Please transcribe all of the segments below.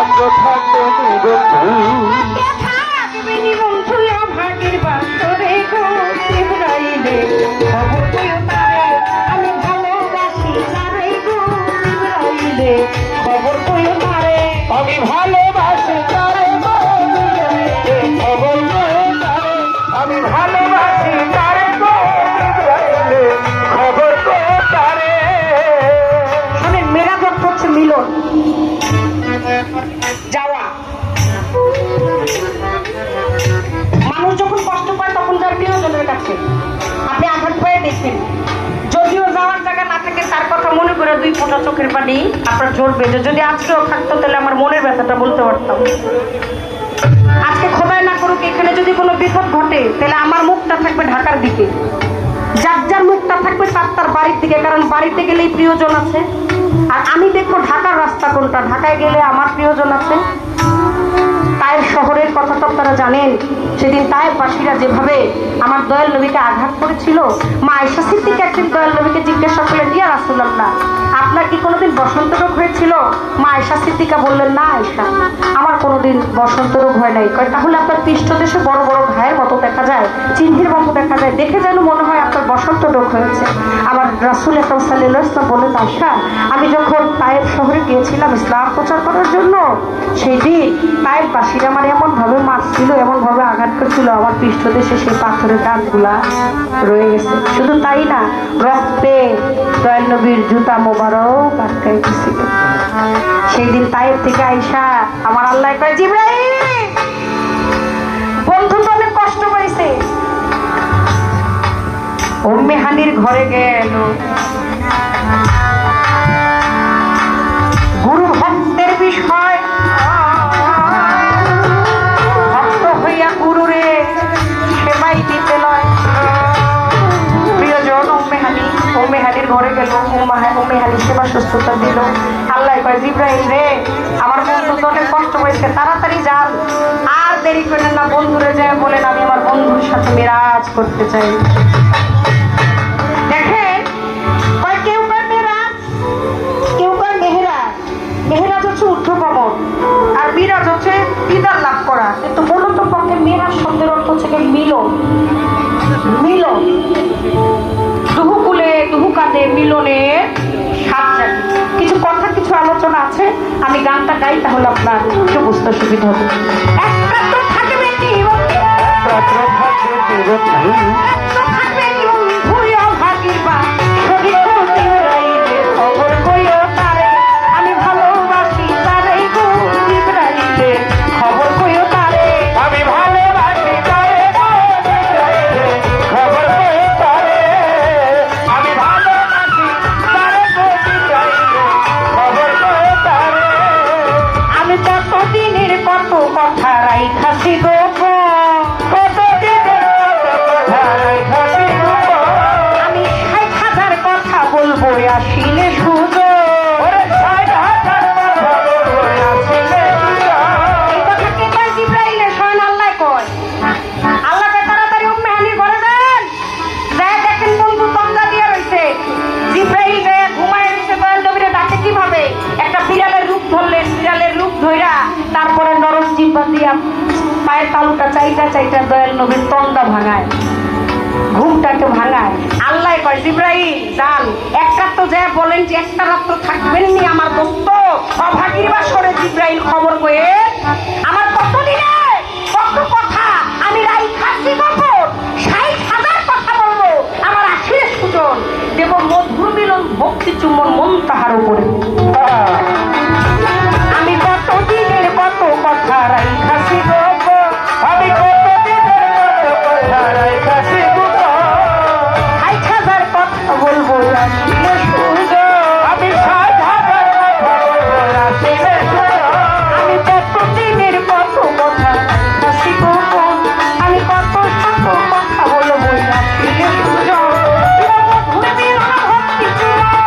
ভাগ্য থাকবে বন্ধু থাকবে বন্ধু ভাগের বাস্তরে গো ইব্রাহিমে খবর কইও তারে আমি ভালোবাসি তারে গো ইব্রাহিমে খবর কইও তারে আমি ভালোবাসি তারে খবর কইও তারে আমি ভালোবাসি তারে খবর কইও তারে। শোনেন মেরাজ অর্থ হচ্ছে মিলন যাওয়া। মানুষ যখন কষ্ট পায় তখন তার প্রিয়জনের কাছে আপনি আঘাত পেয়ে দেখেন, যদিও যাওয়ার জায়গা না থাকে তার কথা মনে করে দুই ফোঁটা চোখের পানি আপনার ঝরবে যে যদি আজকেও থাকতো তাহলে আমার মনের ব্যথাটা বলতে পারতাম। আজকে খোদাই না করুক এখানে যদি কোনো বিপদ ঘটে তাহলে আমার মুখটা থাকবে ঢাকার দিকে, যার যার মুখটা থাকবে তার তার বাড়ির দিকে, কারণ বাড়িতে গেলেই প্রিয়জন আছে। আর আমি দেখবো ঢাকার রাস্তা কোনটা, ঢাকায় গেলে আমার প্রিয়জন আছে। তায়েফ শহরের কথা তো আপনারা জানেন, সেদিন তায়েফবাসীরা যেভাবে আমার দয়াল নবীকে আঘাত করেছিল, মা আয়েশা সিদ্দিকা একদিন দয়াল নবীকে জিজ্ঞাসা করলেন, ইয়া রাসূলুল্লাহ আপনার কি কোনোদিন বসন্ত রোগ হয়েছিল? মা আয়েশা সিদ্দিকা বললেন, না আয়েশা আমার কোনোদিন বসন্ত রোগ হয় নাই। তাহলে আপনার পৃষ্ঠদেশে বড় বড় ঘায়ের মতো দেখা যায়, চিহ্নের মতো দেখা যায়, দেখে যেন মনে হয় আপনার বসন্ত রোগ হয়েছে। আমার রাসূল আকরাম সাল্লাল্লাহু আলাইহি ওয়াসাল্লাম বললেন, আয়েশা আমি যখন তায়েফ শহরে গিয়েছিলাম ইসলাম প্রচার করার জন্য, সেই দিন তায়েফবাসীরা আমার এমনভাবে মারছিল, এমনভাবে আঘাত করছিল, আমার পৃষ্ঠদেশে সেই পাথরের দাগগুলা রয়ে গেছে। শুধু তাই না, রক্তে দয়াল নবীর জুতা মোবারক আটকাই গেছিল। সেই দিন তায়েফ থেকে আয়েশা আমার আল্লাহ কয়, জিবরাইল বন্ধু তো অনেক কষ্ট পাইছে। উম্মে হানির ঘরে গেল, গুরু ভক্তের বিষয় ভক্ত হইয়া গুরুরে সেবাই দিতে নয়। প্রিয়জন উম্মে হানির ঘরে গেল, উম্মে হানি সেবা সুস্থতা দিল। আল্লাহ কয়, জিবরাইল রে আমার বন্ধু তো অনেক কষ্ট হয়েছে, তাড়াতাড়ি যান, আর দেরি করেন না, বন্ধুরে যায় বলেন আমি আমার বন্ধুর সাথে মিরাজ করতে চাই। দেখেন কেউ কয় মেরাজ, কেউ কয় মেহরাজ। মেহরাজ হচ্ছে ঊর্ধ্বগমন আর মিরাজ হচ্ছে দিদার লাভ করা, কিন্তু মূলত পক্ষে মেরাজ শব্দের অর্থ হচ্ছে মিলন। মিলন দুহুকুলে দুহুকাতে মিলনের স্বাদ জানি। কিছু কথা কিছু আলোচনা আছে, আমি গানটা গাই তাহলে আপনার একটু বুঝতে সুবিধা হবে। একটা তো থাকবে কি বন্ধু, থাকবে কি বন্ধু ভাগির বা শহীদ ইব্রাহিমে খবর কইও তারে আমি ভালোবাসি তারে গো ইব্রাহিমে খবর কইও তারে আমি ভালোবাসি তারে খবর কইও তারে আমি ভালোবাসি তারে খবর কইও তারে। আমি কতদিনের কত কথা রাইখাছি গোপন, আমি ৬০,০০০ কথা বলবো আসিলে সুযোগ। এই কথা কে কয়? জিবরাইল স্বয়ং আল্লাহ কয়। আল্লাহ কয় তাড়াতাড়ি উম্মে হানির ঘরে যান, যায় দেখেন বন্ধু তন্দা দিয়ে রয়েছে। জিবরাইল যায় ঘুমায় রয়েছে, দয়াল নবীরে ডাকে কিভাবে? একটা বিড়ালের রূপ ধরলেন, বিড়ালের রূপ ধইরা তারপরে নরম জিহ্বা দিয়া পায়ের তালুটা চাইটা চাইটা দয়াল নবীর তন্দা ভাঙায়, ঘুমটাকে ভাঙায়। আল্লাহ কয়, জিবরাইল যান, একটা তো যায় বলেন যে একটা রাত্র থাকবেন নি আমার দোস্ত অভাগীর বাসরে। জিবরাইল খবর কয়ে আমার কতদিনে কত কথা আমি রাইখাছি গোপন, ৬০,০০০ কথা বলবো আমার আখিরে সুজন দেব মধুর মিলন ভক্তি চুম্বন মন তাহার উপরে। আমি কতদিনের কত কথা রাইখাছি গোপন, আমি কতদিনের কথা রাইখাছি গোপন, ৬০,০০০ কথা বলবো আসিলে সুযোগ। আমি ৬০,০০০ কথা বলবো আসিলে সুযোগ। আমি কতদিনের কত কথা রাইখাছি গোপন, আমি কত শত কথা বলবো আসিলে সুযোগ। মধুর মিলন ভক্তি চুম্বন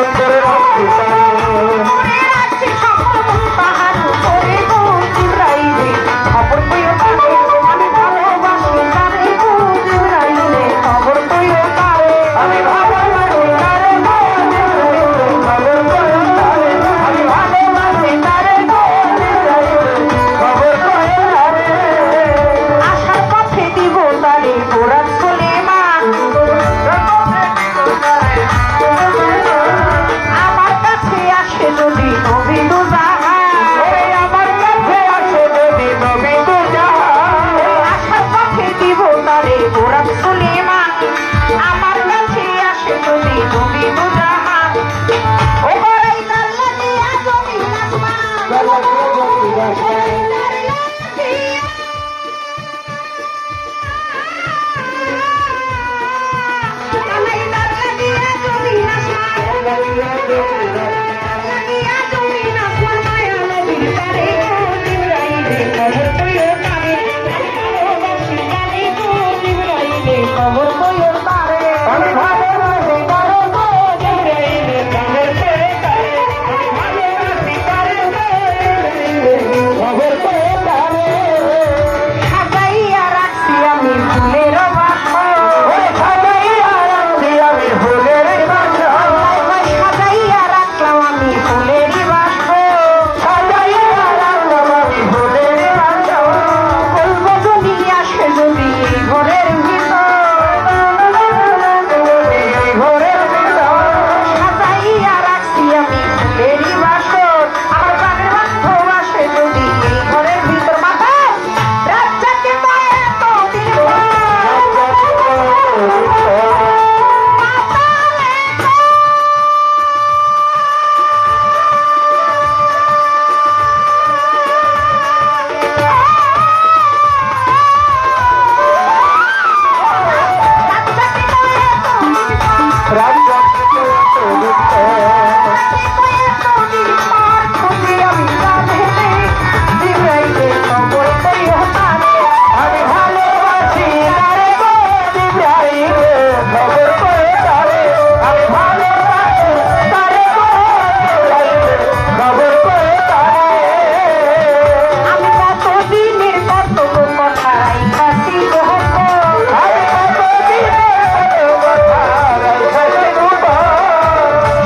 সুন্দর রাখছি করে রাখছি সকল মন তাহার উপরে গো জিবরাইলে খবর কইও তারে আমি ভালোবাসি তারে গো জিবরাইলে খবর কইও তারে আমি ভালোবাসি তারে গো জিবরাইলে খবর কইও তারে আমি ভালোবাসি তারে গো জিবরাইলে খবর কইও তারে আশার পথে দিব তারে গোরাত সুলেমান আমার কাছে আসে যদি নবী দু জাহান ওরে আমার কাছে আসে যদি নবী দু জাহান আশার পথে দিব তারে গোরাত সুলেমান আমার কাছে আসে যদি নবী দু জাহান ও বড়াই আল্লাহ দিয়া জমিন খবর কইও তারে আমি ভালোবাসি তারে গো জিবরাইলে খবর কইও তারে আমি ভালোবাসি তারে গো জিবরাইলে খবর কইও তারে সাজাইয়া রাখছি আমি ফুলের বাসর ওরে সাজাইয়া রাখছি আমি ফুলের বাসর সাজাইয়া রাখলাম আমি ফুলের বাসর সাজাইয়া রাখলাম আমি ফুলের বাসর বলবো যদি আসে যদি এই ঘরের ভিতর এই ঘরের ভিতর সাজাইয়া রাখছি আমি ফুলের বাসর আমার প্রাণের বান্ধব আসে যদি এই ঘরের ভিতর মাথা রাজ্জাকে তো এতদিন আমি ভালোবাসি তারে গো জিবরাইলে খবর কইও তারে আমি ভালোবাসি তারে গো জিবরাইলে খবর কইও তারে আমি কতদিনের কত কথা রাইখাছি গো আমি কতদিনের কথা রাইখাছি গো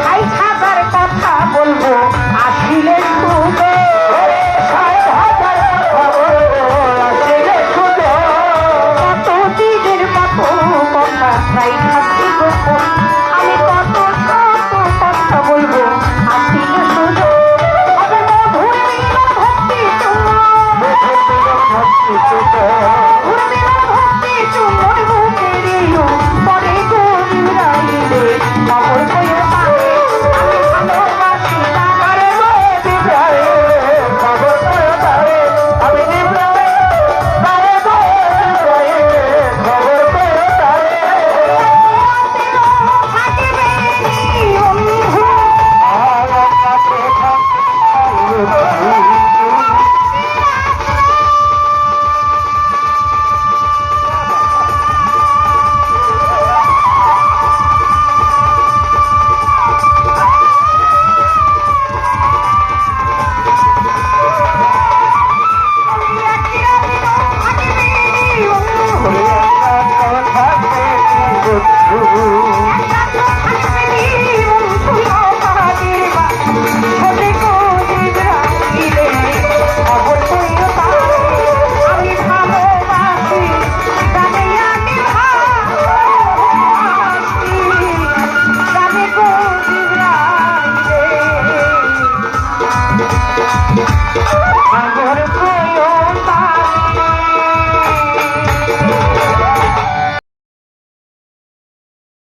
ষাট হাজার কথা বলবো আসিলে শুধু ওরে ৬০,০০০ খবর আসিলে শুধু কতদিনের কত কথা রাইখাছি গো আমি কত শত কথা বলবো আসিলে শুধু হবে মধুর মিলন ভক্তি চুম্বন ভক্তি সুতো মধুর মিলন ভক্তি চুম্বন বুকেরিও পরে গো জিবরাইলে খবর কইও তারে আমি ভালোবাসি তারে গো জিবরাইলে খবর কইও তারে আমি জিবরাইলে তারে গো জিবরাইলে খবর কইও তারে থাকিবে বন্ধু আমার কাছে থাকবে থাকিবে বন্ধু আমার কাছে থাকবে